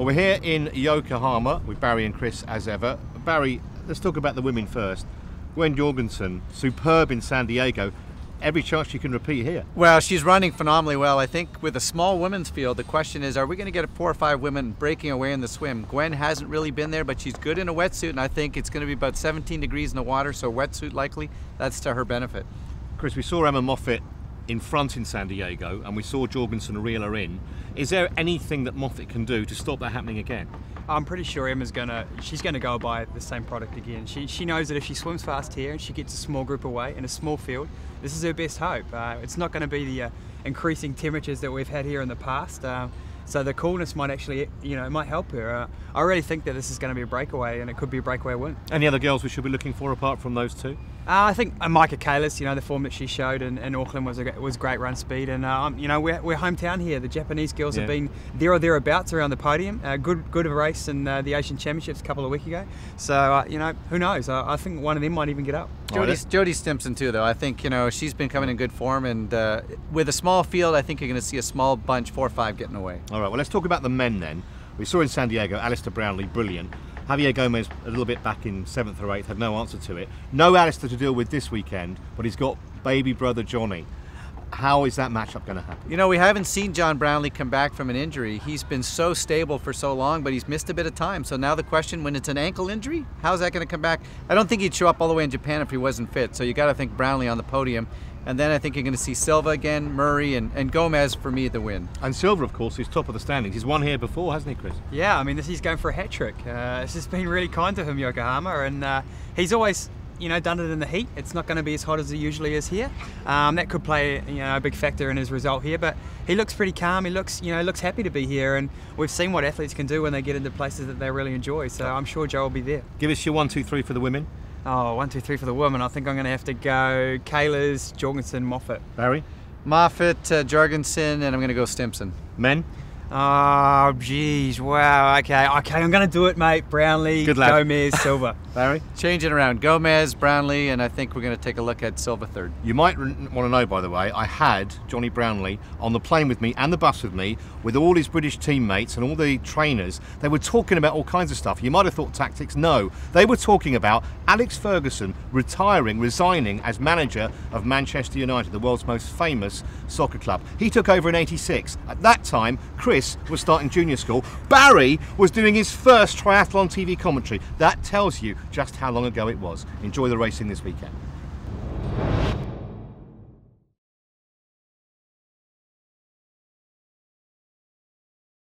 Well, we're here in Yokohama with Barry and Chris as ever. Barry, let's talk about the women first. Gwen Jorgensen, superb in San Diego. Every chance she can repeat here. Well, she's running phenomenally well. I think with a small women's field, the question is, are we going to get 4 or 5 women breaking away in the swim? Gwen hasn't really been there, but she's good in a wetsuit, and I think it's going to be about 17 degrees in the water, so wetsuit likely. That's to her benefit. Chris, we saw Emma Moffitt in front in San Diego, and we saw Jorgensen reel her in. Is there anything that Moffitt can do to stop that happening again? I'm pretty sure Emma's she's gonna go buy the same product again. She knows that if she swims fast here and she gets a small group away in a small field, this is her best hope. It's not going to be the increasing temperatures that we've had here in the past. So the coolness might actually, it might help her. I really think that this is going to be a breakaway, and it could be a breakaway win. Any other girls we should be looking for apart from those two? I think Micah Kalis, the form that she showed in Auckland was great run speed, and we're hometown here. The Japanese girls have been there or thereabouts around the podium. Good race in the Asian Championships a couple of weeks ago. So who knows? I think one of them might even get up. Jodie Stimpson too, though. I think she's been coming in good form, and with a small field, I think you're going to see a small bunch, 4 or 5 getting away. All right. Well, let's talk about the men then. We saw in San Diego, Alistair Brownlee, brilliant. Javier Gomez, a little bit back in 7th or 8th, had no answer to it. No Alistair to deal with this weekend, but he's got baby brother Johnny. How is that matchup going to happen? We haven't seen John Brownlee come back from an injury. He's been so stable for so long, but he's missed a bit of time. So now the question, when it's an ankle injury, how's that going to come back? I don't think he'd show up all the way in Japan if he wasn't fit. So you got to think Brownlee on the podium. And then I think you're going to see Silva again, Murray, and Gomez for me the win. And Silva, of course, is top of the standings. He's won here before, hasn't he, Chris? Yeah, he's going for a hat-trick. It's just been really kind to him, Yokohama, and he's always done it in the heat. It's not going to be as hot as it usually is here. That could play a big factor in his result here, but he looks pretty calm. He looks happy to be here, and we've seen what athletes can do when they get into places that they really enjoy, so I'm sure Joe will be there. Give us your 1, 2, 3 for the women. Oh, 1, 2, 3 for the women. I think I'm going to have to go Kalis, Jorgensen, Moffitt. Barry? Moffitt, Jorgensen, and I'm going to go Stimpson. Men? Oh, geez, wow, okay, I'm going to do it, mate. Brownlee, Gomez, Silva. Barry? Change it around. Gomez, Brownlee, and I think we're going to take a look at Silva third. You might want to know, by the way, I had Johnny Brownlee on the plane with me and the bus with me with all his British teammates and all the trainers. They were talking about all kinds of stuff. You might have thought tactics. No, they were talking about Alex Ferguson resigning as manager of Manchester United, the world's most famous soccer club. He took over in '86. At that time, Chris was starting junior school. Barry was doing his first triathlon TV commentary. That tells you just how long ago it was. Enjoy the racing this weekend.